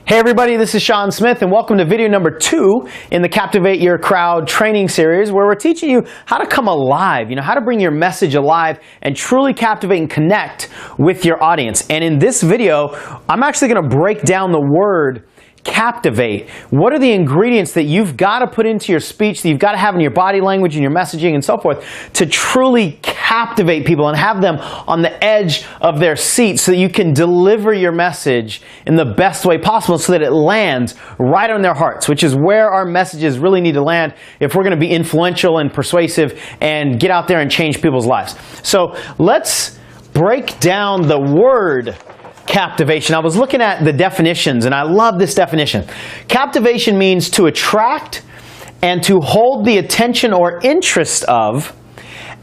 Hey everybody, this is Sean Smith and welcome to video number 2 in the Captivate Your Crowd training series where we're teaching you how to come alive, how to bring your message alive and truly captivate and connect with your audience. And in this video, I'm actually going to break down the word captivate. What are the ingredients that you've got to put into your speech, that you've got to have in your body language and your messaging and so forth to truly captivate people and have them on the edge of their seat so that you can deliver your message in the best way possible so that it lands right on their hearts, which is where our messages really need to land if we're going to be influential and persuasive and get out there and change people's lives. So let's break down the word captivation. I was looking at the definitions and I love this definition. Captivation means to attract and to hold the attention or interest of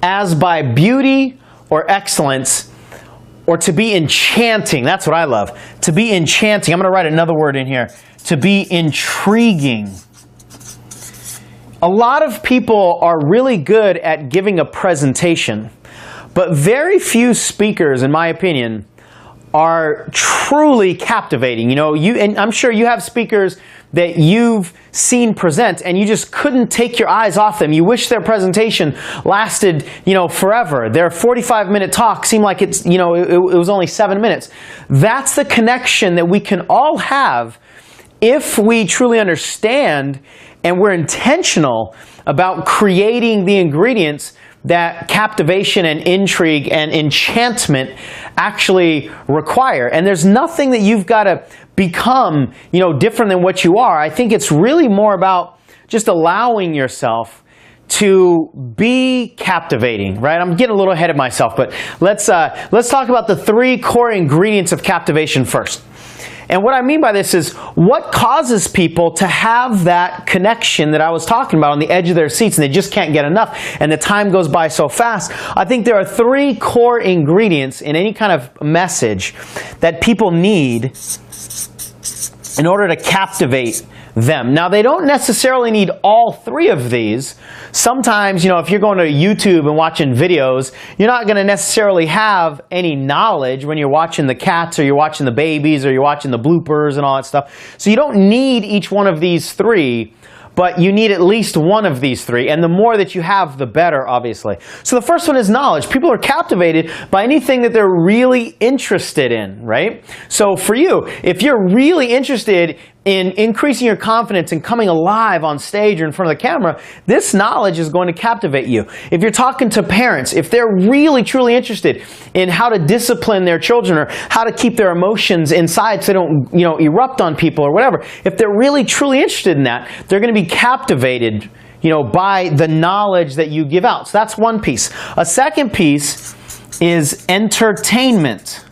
as by beauty or excellence, or to be enchanting. That's what I love. To be enchanting. I'm going to write another word in here. To be intriguing. A lot of people are really good at giving a presentation, but very few speakers, in my opinion, are truly captivating. And I'm sure you have speakers that you've seen present and you just couldn't take your eyes off them. You wish their presentation lasted, forever. Their 45-minute talk seemed like it was only 7 minutes. That's the connection that we can all have if we truly understand and we're intentional about creating the ingredients that captivation and intrigue and enchantment actually require. And there's nothing that you've got to become, different than what you are. I think it's really more about just allowing yourself to be captivating, right? I'm getting a little ahead of myself, but let's talk about the 3 core ingredients of captivation first. And what I mean by this is what causes people to have that connection that I was talking about on the edge of their seats and they just can't get enough and the time goes by so fast. I think there are 3 core ingredients in any kind of message that people need in order to captivate them. Now, they don't necessarily need all 3 of these. Sometimes, if you're going to YouTube and watching videos, you're not going to necessarily have any knowledge when you're watching the cats or you're watching the babies or you're watching the bloopers and all that stuff. So you don't need each one of these 3, but you need at least one of these 3. And the more that you have, the better, obviously. So the first one is knowledge. People are captivated by anything that they're really interested in, right? So for you, if you're really interested in increasing your confidence and coming alive on stage or in front of the camera, this knowledge is going to captivate you. If you're talking to parents, if they're really truly interested in how to discipline their children or how to keep their emotions inside so they don't, erupt on people or whatever, if they're really truly interested in that, they're going to be captivated, by the knowledge that you give out. So that's one piece. A second piece is entertainment.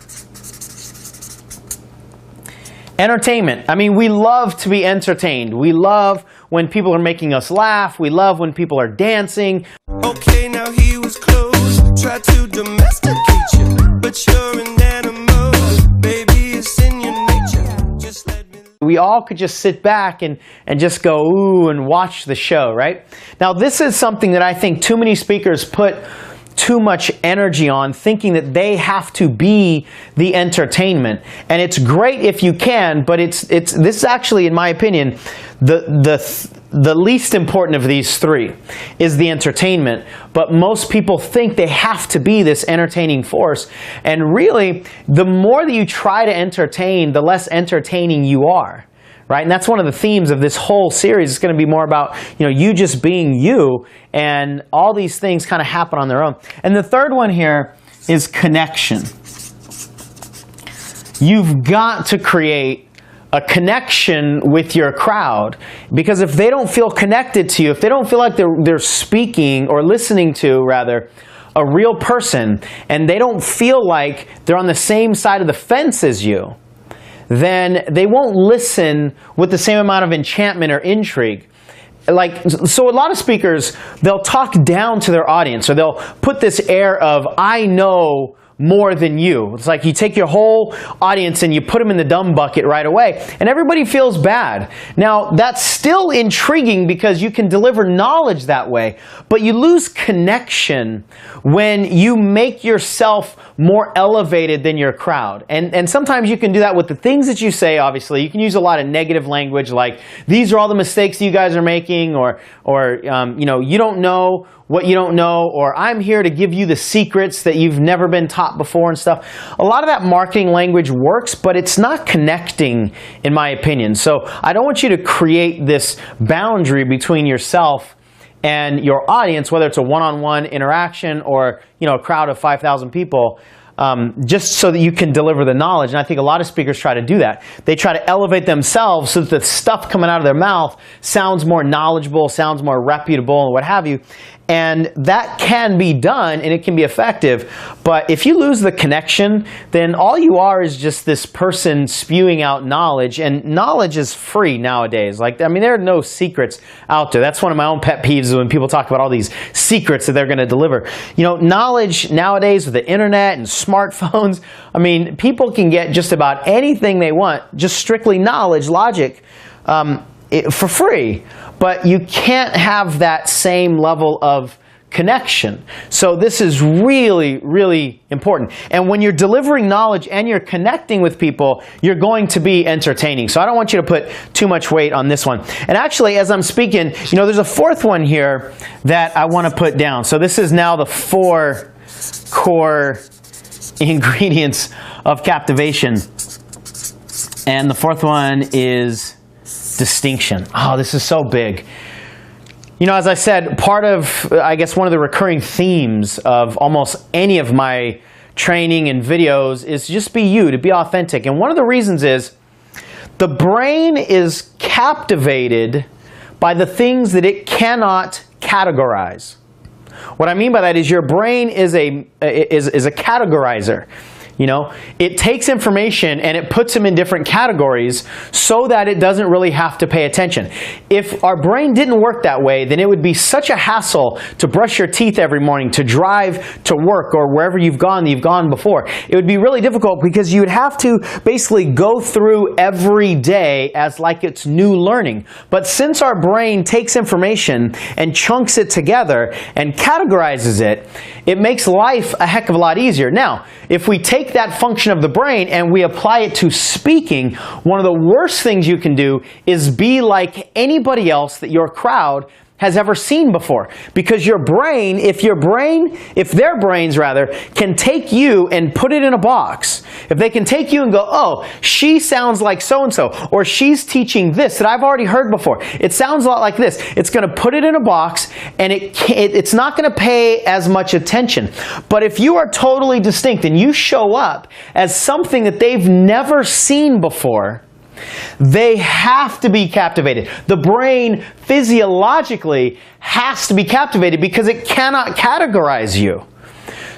Entertainment. I mean, we love to be entertained. We love when people are making us laugh. We love when people are dancing. Okay, now he was close. Try to domesticate you, but you're an animal. Baby, it's in your nature. Just let me. We all could just sit back and just go, ooh, and watch the show, right? Now, this is something that I think too many speakers put too much energy on, thinking that they have to be the entertainment. And it's great if you can, but this is actually, in my opinion, the least important of these 3 is the entertainment. But most people think they have to be this entertaining force. And really, the more that you try to entertain, the less entertaining you are. Right? And that's one of the themes of this whole series. It's going to be more about, you just being you, and all these things kind of happen on their own. And the third one here is connection. You've got to create a connection with your crowd, because if they don't feel connected to you, if they don't feel like they're speaking or listening to, rather, a real person, and they don't feel like they're on the same side of the fence as you, then they won't listen with the same amount of enchantment or intrigue. So a lot of speakers, they'll talk down to their audience, or they'll put this air of, I know more than you. It's like you take your whole audience and you put them in the dumb bucket right away, and everybody feels bad. Now, that's still intriguing because you can deliver knowledge that way, but you lose connection when you make yourself more elevated than your crowd. And sometimes you can do that with the things that you say, obviously. You can use a lot of negative language like, these are all the mistakes you guys are making, or you know, you don't know what you don't know, or I'm here to give you the secrets that you've never been taught before and stuff. A lot of that marketing language works, but it's not connecting, in my opinion. So I don't want you to create this boundary between yourself and your audience, whether it's a one-on-one interaction or, you know, a crowd of 5,000 people, just so that you can deliver the knowledge. And I think a lot of speakers try to do that. They try to elevate themselves so that the stuff coming out of their mouth sounds more knowledgeable, sounds more reputable, and what have you. And that can be done, and it can be effective. But if you lose the connection, then all you are is just this person spewing out knowledge. And knowledge is free nowadays. Like, I mean, there are no secrets out there. That's one of my own pet peeves, is when people talk about all these secrets that they're going to deliver. You know, knowledge nowadays with the internet and smartphones, I mean, people can get just about anything they want, just strictly knowledge, logic, for free. But you can't have that same level of connection. So this is really, really important. And when you're delivering knowledge and you're connecting with people, you're going to be entertaining. So I don't want you to put too much weight on this one. And actually, as I'm speaking, you know, there's a fourth one here that I want to put down. So this is now the 4 core ingredients of captivation. And the fourth one is distinction. Oh, this is so big. You know, as I said, part of, I guess, one of the recurring themes of almost any of my training and videos is just be you, to be authentic. And one of the reasons is the brain is captivated by the things that it cannot categorize. What I mean by that is your brain is a categorizer. You know, it takes information and it puts them in different categories so that it doesn't really have to pay attention. If our brain didn't work that way, then it would be such a hassle to brush your teeth every morning, to drive to work or wherever you've gone before. It would be really difficult because you would have to basically go through every day as like it's new learning. But since our brain takes information and chunks it together and categorizes it, it makes life a heck of a lot easier. Now, if we take that function of the brain and we apply it to speaking, one of the worst things you can do is be like anybody else that your crowd has ever seen before. Because your brain, if their brains rather, can take you and put it in a box, if they can take you and go, oh, she sounds like so-and-so, or she's teaching this that I've already heard before. It sounds a lot like this. It's going to put it in a box, and it's not going to pay as much attention. But if you are totally distinct and you show up as something that they've never seen before, they have to be captivated. The brain physiologically has to be captivated because it cannot categorize you.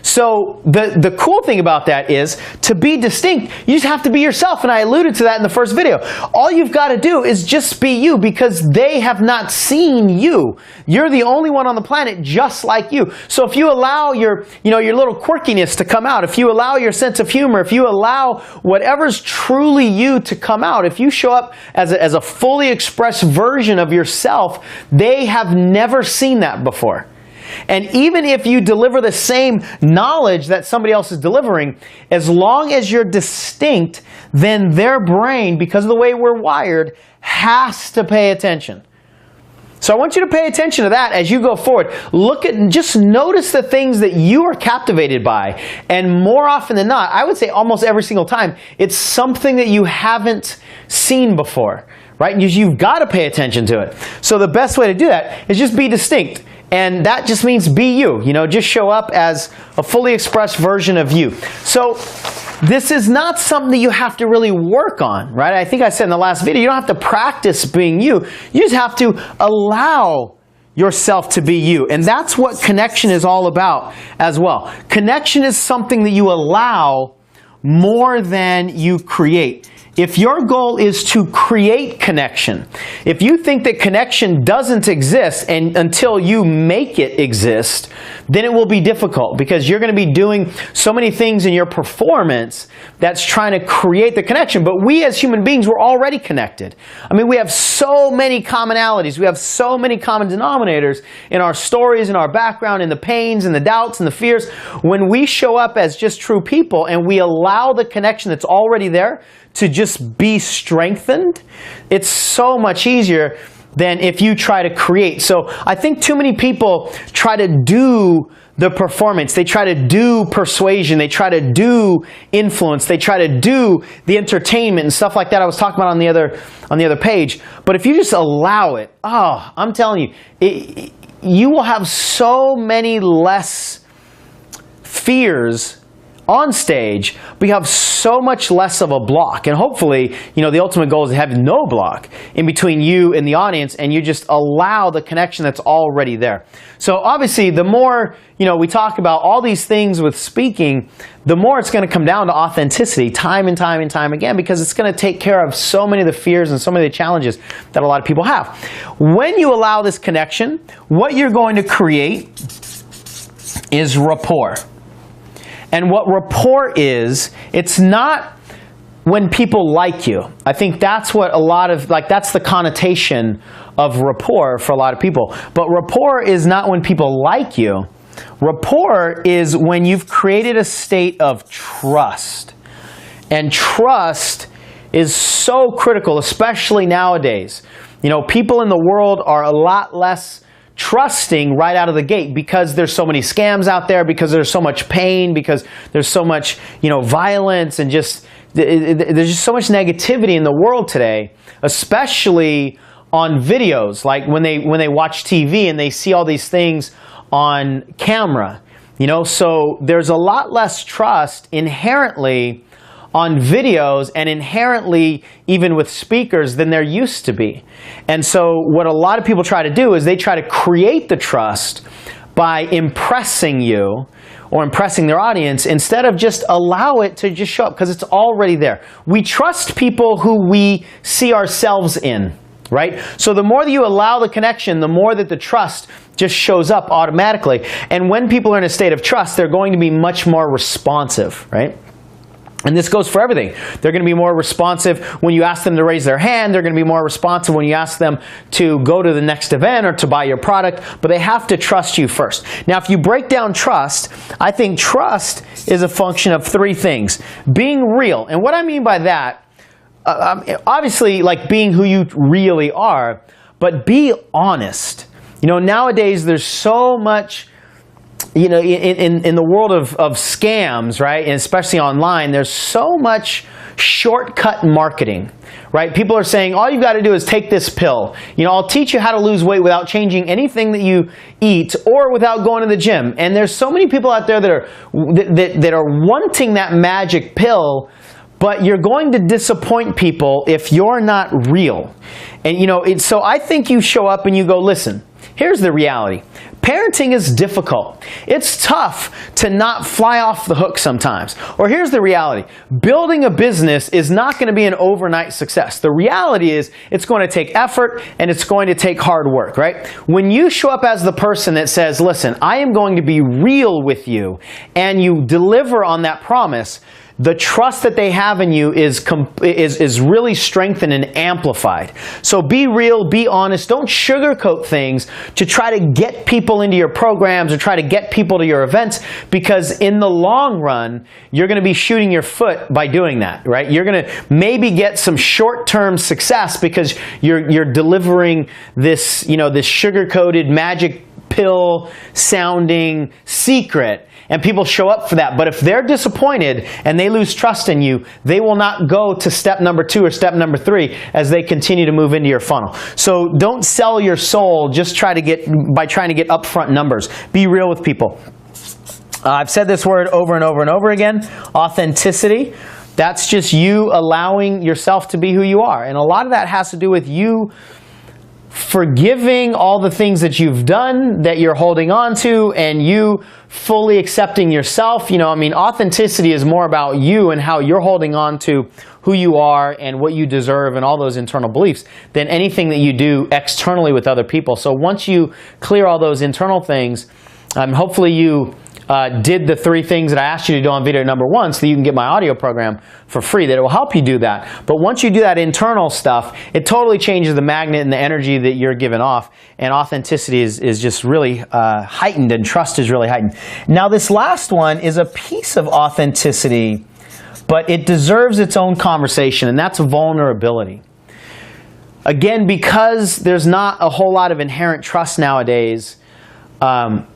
So the cool thing about that is, to be distinct, you just have to be yourself. And I alluded to that in the first video. All you've got to do is just be you, because they have not seen you. You're the only one on the planet just like you. So if you allow your little quirkiness to come out, if you allow your sense of humor, if you allow whatever's truly you to come out, if you show up as a fully expressed version of yourself, they have never seen that before. And even if you deliver the same knowledge that somebody else is delivering, as long as you're distinct, then their brain, because of the way we're wired, has to pay attention. So I want you to pay attention to that as you go forward. Look at, just notice the things that you are captivated by. And more often than not, I would say almost every single time, it's something that you haven't seen before, right? You've got to pay attention to it. So the best way to do that is just be distinct. And that just means be you. You know, just show up as a fully expressed version of you. So this is not something that you have to really work on, right? I think I said in the last video, you don't have to practice being you. You just have to allow yourself to be you. And that's what connection is all about as well. Connection is something that you allow more than you create. if your goal is to create connection, if you think that connection doesn't exist and until you make it exist, then it will be difficult because you're going to be doing so many things in your performance that's trying to create the connection. But we as human beings, we're already connected. I mean, we have so many commonalities. We have so many common denominators in our stories, in our background, in the pains and the doubts and the fears. When we show up as just true people and we allow the connection that's already there to just be strengthened, it's so much easier than if you try to create. So I think too many people try to do the performance. They try to do persuasion. They try to do influence. They try to do the entertainment and stuff like that I was talking about on the other page. But if you just allow it, oh, I'm telling you, you will have so many less fears on stage, but you have so much less of a block. And hopefully, the ultimate goal is to have no block in between you and the audience, and you just allow the connection that's already there. So obviously, the more, we talk about all these things with speaking, the more it's going to come down to authenticity time and time and time again, because it's going to take care of so many of the fears and so many of the challenges that a lot of people have. When you allow this connection, what you're going to create is rapport. And what rapport is, it's not when people like you. I think that's what that's the connotation of rapport for a lot of people. But rapport is not when people like you. Rapport is when you've created a state of trust. And trust is so critical, especially nowadays. People in the world are a lot less trusting right out of the gate because there's so many scams out there, because there's so much pain, because there's so much violence, and there's just so much negativity in the world today, especially on videos, like when they watch TV and they see all these things on camera. So there's a lot less trust inherently on videos and inherently even with speakers than there used to be. And so what a lot of people try to do is they try to create the trust by impressing you or impressing their audience instead of just allow it to just show up because it's already there. We trust people who we see ourselves in, right? So the more that you allow the connection, the more that the trust just shows up automatically. And when people are in a state of trust, they're going to be much more responsive, right? And this goes for everything. They're going to be more responsive when you ask them to raise their hand. They're going to be more responsive when you ask them to go to the next event or to buy your product. But they have to trust you first. Now, if you break down trust, I think trust is a function of three things. Being real. And what I mean by that, obviously, like being who you really are, but be honest. Nowadays, there's so much in the world of scams, right, and especially online, there's so much shortcut marketing, right? People are saying, all you've got to do is take this pill. I'll teach you how to lose weight without changing anything that you eat or without going to the gym. And there's so many people out there that are wanting that magic pill, but you're going to disappoint people if you're not real. And so I think you show up and you go, listen, here's the reality. Parenting is difficult. It's tough to not fly off the hook sometimes. Or here's the reality. Building a business is not going to be an overnight success. The reality is it's going to take effort and it's going to take hard work, right? When you show up as the person that says, listen, I am going to be real with you, and you deliver on that promise, the trust that they have in you is really strengthened and amplified. So be real, be honest. Don't sugarcoat things to try to get people into your programs or try to get people to your events, because in the long run, you're going to be shooting your foot by doing that, right? You're going to maybe get some short-term success because you're delivering this, this sugar-coated magic pill sounding secret, and people show up for that. But if they're disappointed and they lose trust in you, they will not go to step number 2 or step number 3 as they continue to move into your funnel. So don't sell your soul just by trying to get upfront numbers. Be real with people. I've said this word over and over and over again, authenticity. That's just you allowing yourself to be who you are. And a lot of that has to do with you forgiving all the things that you've done that you're holding on to, and you fully accepting yourself. Authenticity is more about you and how you're holding on to who you are and what you deserve and all those internal beliefs than anything that you do externally with other people. So once you clear all those internal things, hopefully you did the 3 things that I asked you to do on video number 1 so that you can get my audio program for free, that it will help you do that. But once you do that internal stuff, it totally changes the magnet and the energy that you're giving off, and authenticity is just really heightened, and trust is really heightened. Now this last one is a piece of authenticity, but it deserves its own conversation, and that's vulnerability. Again, because there's not a whole lot of inherent trust nowadays,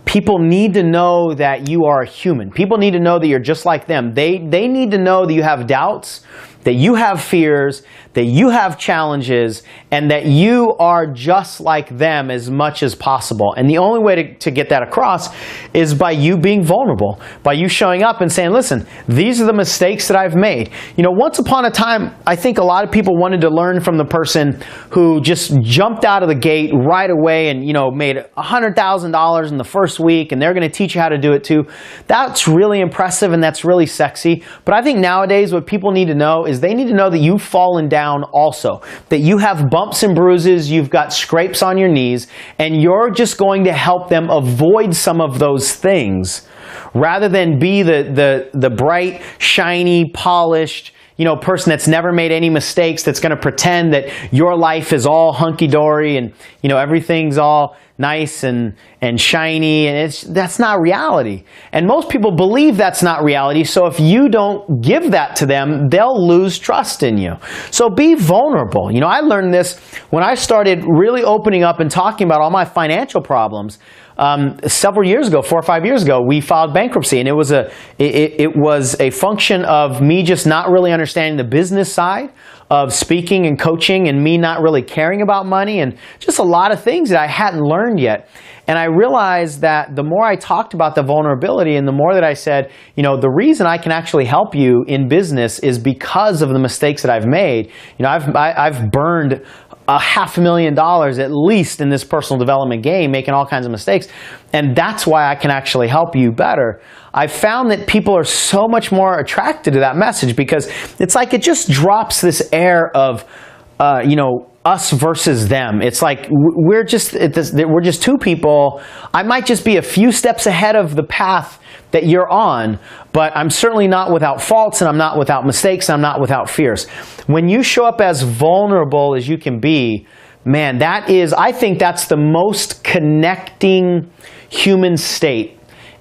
people need to know that you are a human. People need to know that you're just like them. They need to know that you have doubts, that you have fears, that you have challenges, and that you are just like them as much as possible. And the only way to get that across is by you being vulnerable, by you showing up and saying, listen, these are the mistakes that I've made. You know, once upon a time, I think a lot of people wanted to learn from the person who just jumped out of the gate right away and, you know, made $100,000 in the first week, and they're going to teach you how to do it too. That's really impressive and that's really sexy. But I think nowadays what people need to know is they need to know that you've fallen down also, that you have bumps and bruises, you've got scrapes on your knees, and you're just going to help them avoid some of those things rather than be the bright, shiny, polished, you know, person that's never made any mistakes, that's going to pretend that your life is all hunky-dory and, you know, everything's all nice and shiny, and that's not reality. And most people believe that's not reality, so if you don't give that to them, they'll lose trust in you. So be vulnerable. You know, I learned this when I started really opening up and talking about all my financial problems. Several years ago, 4 or 5 years ago, we filed bankruptcy, and it was a function of me just not really understanding the business side of speaking and coaching, and me not really caring about money, and just a lot of things that I hadn't learned yet. And I realized that the more I talked about the vulnerability and the more that I said, you know, the reason I can actually help you in business is because of the mistakes that I've made. You know, I've burned $500,000 at least in this personal development game, making all kinds of mistakes. And that's why I can actually help you better. I've found that people are so much more attracted to that message because it's like it just drops this air of, you know, us versus them. It's like we're just two people. I might just be a few steps ahead of the path that you're on, but I'm certainly not without faults, and I'm not without mistakes, and I'm not without fears. When you show up as vulnerable as you can be, man, I think that's the most connecting human state,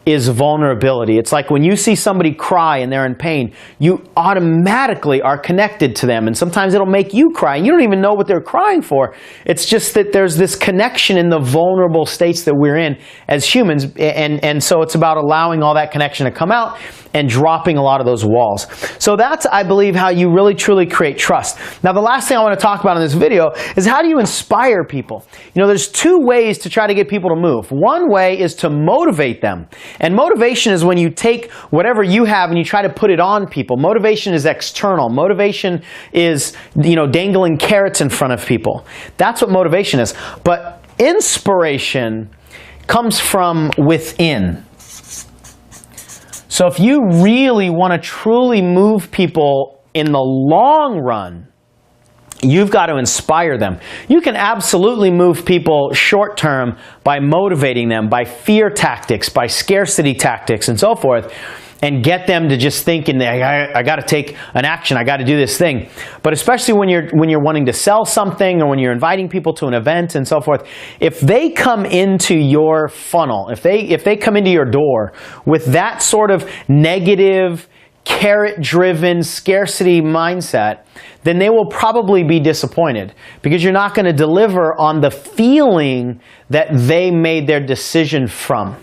is vulnerability. It's like when you see somebody cry and they're in pain, you automatically are connected to them, and sometimes it'll make you cry, and you don't even know what they're crying for. It's just that there's this connection in the vulnerable states that we're in as humans, and so it's about allowing all that connection to come out and dropping a lot of those walls. So that's, I believe, how you really truly create trust. Now, the last thing I want to talk about in this video is how do you inspire people? You know, there's 2 ways to try to get people to move. One way is to motivate them. And motivation is when you take whatever you have and you try to put it on people. Motivation is external. Motivation is, you know, dangling carrots in front of people. That's what motivation is. But inspiration comes from within. So if you really want to truly move people in the long run, you've got to inspire them. You can absolutely move people short term by motivating them, by fear tactics, by scarcity tactics, and so forth, and get them to just think, I got to take an action, I got to do this thing. But especially when you're wanting to sell something, or when you're inviting people to an event and so forth, if they come into your funnel, if they come into your door with that sort of negative, carrot-driven scarcity mindset, then they will probably be disappointed, because you're not going to deliver on the feeling that they made their decision from.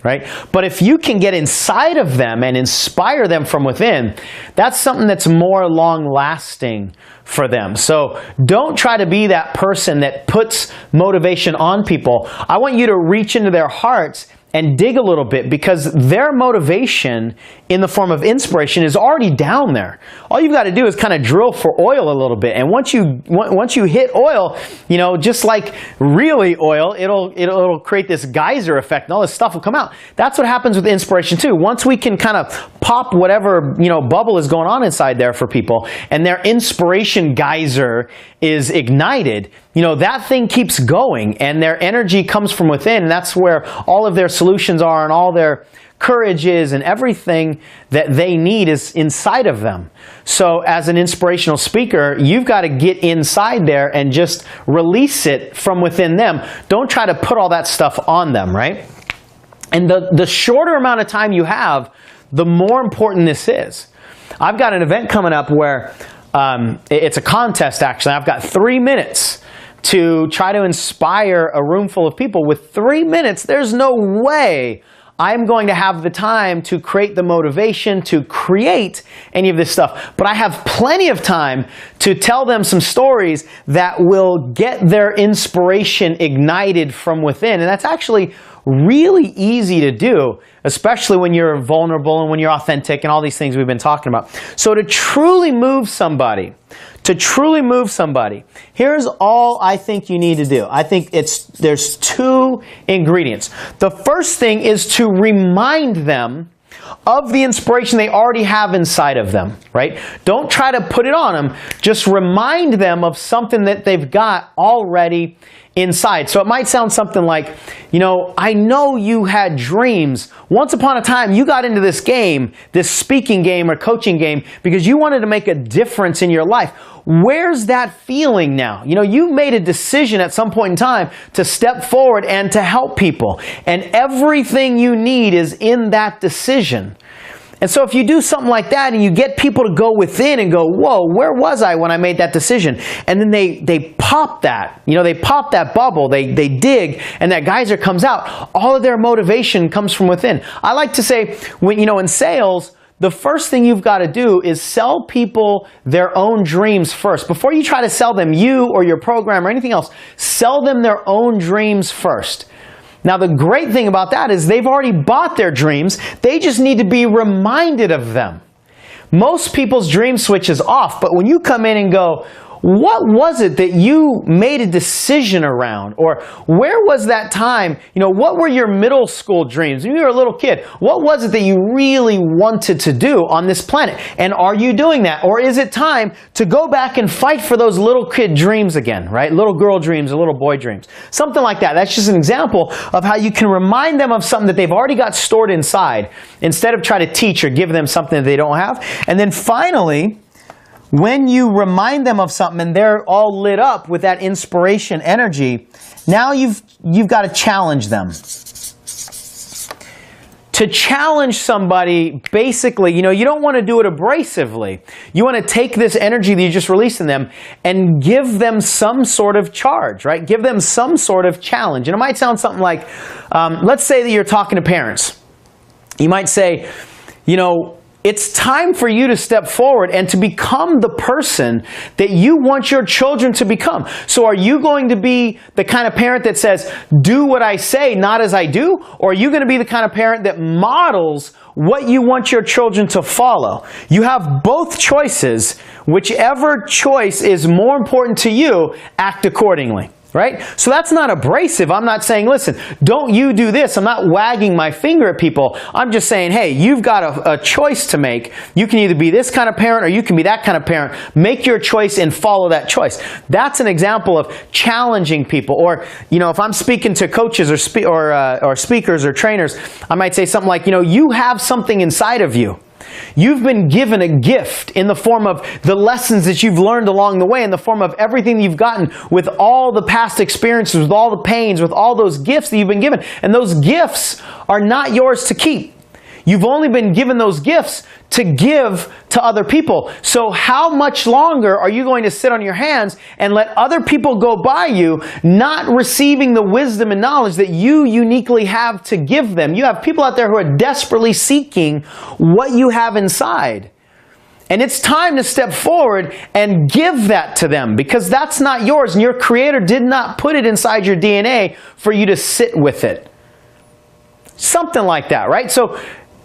Right? But if you can get inside of them and inspire them from within, that's something that's more long-lasting for them. So don't try to be that person that puts motivation on people. I want you to reach into their hearts and dig a little bit, because their motivation in the form of inspiration is already down there. All you've got to do is kind of drill for oil a little bit, and once you hit oil, you know, just like really oil, it'll create this geyser effect, and all this stuff will come out. That's what happens with inspiration too. Once we can kind of pop whatever, you know, bubble is going on inside there for people, and their inspiration geyser is ignited, you know, that thing keeps going, and their energy comes from within, and that's where all of their solutions are, and all their courage is, and everything that they need is inside of them. So as an inspirational speaker, you've got to get inside there and just release it from within them. Don't try to put all that stuff on them, right? And the shorter amount of time you have, the more important this is. I've got an event coming up where it's a contest, actually. I've got 3 minutes to try to inspire a room full of people. With 3 minutes, there's no way I'm going to have the time to create the motivation to create any of this stuff. But I have plenty of time to tell them some stories that will get their inspiration ignited from within. And that's actually really easy to do, especially when you're vulnerable and when you're authentic and all these things we've been talking about. So to truly move somebody, here's all I think you need to do. I think there's 2 ingredients. The first thing is to remind them of the inspiration they already have inside of them, right? Don't try to put it on them. Just remind them of something that they've got already inside. So it might sound something like, you know, I know you had dreams. Once upon a time, you got into this game, this speaking game or coaching game, because you wanted to make a difference in your life. Where's that feeling now? You know, you made a decision at some point in time to step forward and to help people. And everything you need is in that decision. And so if you do something like that and you get people to go within and go, whoa, where was I when I made that decision? And then they pop that, you know, they pop that bubble, they dig, and that geyser comes out. All of their motivation comes from within. I like to say, when, you know, in sales, the first thing you've got to do is sell people their own dreams first. Before you try to sell them you or your program or anything else, sell them their own dreams first. Now, the great thing about that is they've already bought their dreams. They just need to be reminded of them. Most people's dream switch is off, but when you come in and go, what was it that you made a decision around? Or where was that time? You know, what were your middle school dreams? When you were a little kid, what was it that you really wanted to do on this planet? And are you doing that? Or is it time to go back and fight for those little kid dreams again, right? Little girl dreams or little boy dreams. Something like that. That's just an example of how you can remind them of something that they've already got stored inside, instead of trying to teach or give them something that they don't have. And then finally, when you remind them of something and they're all lit up with that inspiration energy, now you've got to challenge them. To challenge somebody, basically, you know, you don't want to do it abrasively. You want to take this energy that you just released in them and give them some sort of charge, right? Give them some sort of challenge. And it might sound something like, let's say that you're talking to parents. You might say, you know, it's time for you to step forward and to become the person that you want your children to become. So are you going to be the kind of parent that says, do what I say, not as I do? Or are you going to be the kind of parent that models what you want your children to follow? You have both choices. Whichever choice is more important to you, act accordingly. Right? So that's not abrasive. I'm not saying, listen, don't you do this. I'm not wagging my finger at people. I'm just saying, hey, you've got a choice to make. You can either be this kind of parent or you can be that kind of parent. Make your choice and follow that choice. That's an example of challenging people. Or, you know, if I'm speaking to coaches or speakers or trainers, I might say something like, you know, you have something inside of you. You've been given a gift in the form of the lessons that you've learned along the way, in the form of everything you've gotten with all the past experiences, with all the pains, with all those gifts that you've been given. And those gifts are not yours to keep. You've only been given those gifts to give to other people. So how much longer are you going to sit on your hands and let other people go by you, not receiving the wisdom and knowledge that you uniquely have to give them? You have people out there who are desperately seeking what you have inside. And it's time to step forward and give that to them, because that's not yours, and your Creator did not put it inside your DNA for you to sit with it. Something like that, right? So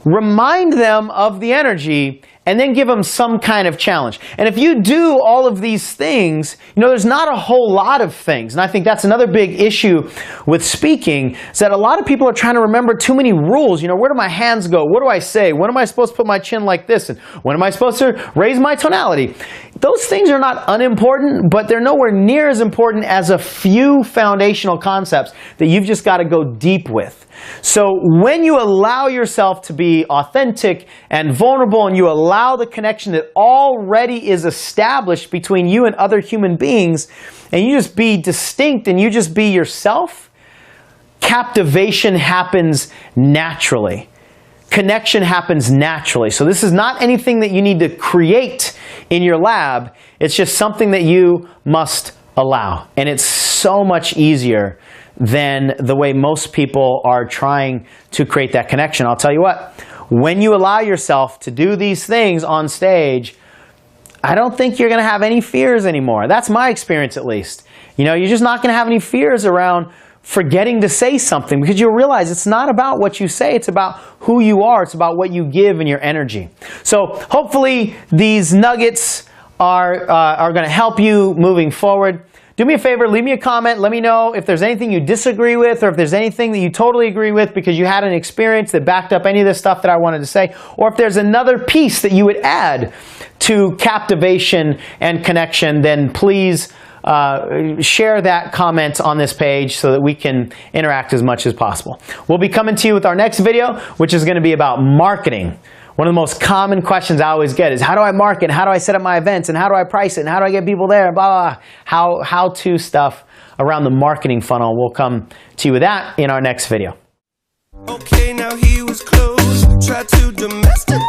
remind them of the energy and then give them some kind of challenge. And if you do all of these things, there's not a whole lot of things. And I think that's another big issue with speaking, is that a lot of people are trying to remember too many rules. Where do my hands go? What do I say? When am I supposed to put my chin like this? And when am I supposed to raise my tonality? Those things are not unimportant, but they're nowhere near as important as a few foundational concepts that you've just got to go deep with. So when you allow yourself to be authentic and vulnerable, and you allow the connection that already is established between you and other human beings, and you just be distinct and you just be yourself, captivation happens naturally. Connection happens naturally. So this is not anything that you need to create in your lab. It's just something that you must allow. And it's so much easier than the way most people are trying to create that connection. I'll tell you what, when you allow yourself to do these things on stage, I don't think you're going to have any fears anymore. That's my experience, at least. You're just not going to have any fears around forgetting to say something, because you'll realize it's not about what you say, it's about who you are, it's about what you give and your energy. So hopefully these nuggets are going to help you moving forward. Do me a favor, leave me a comment, let me know if there's anything you disagree with, or if there's anything that you totally agree with because you had an experience that backed up any of this stuff that I wanted to say, or if there's another piece that you would add to captivation and connection, then please share that comment on this page so that we can interact as much as possible. We'll be coming to you with our next video, which is going to be about marketing. One of the most common questions I always get is, how do I market? How do I set up my events? And how do I price it? And how do I get people there? Blah, blah, blah. How-to stuff around the marketing funnel. We'll come to you with that in our next video. Okay, now he was close, tried to domesticate.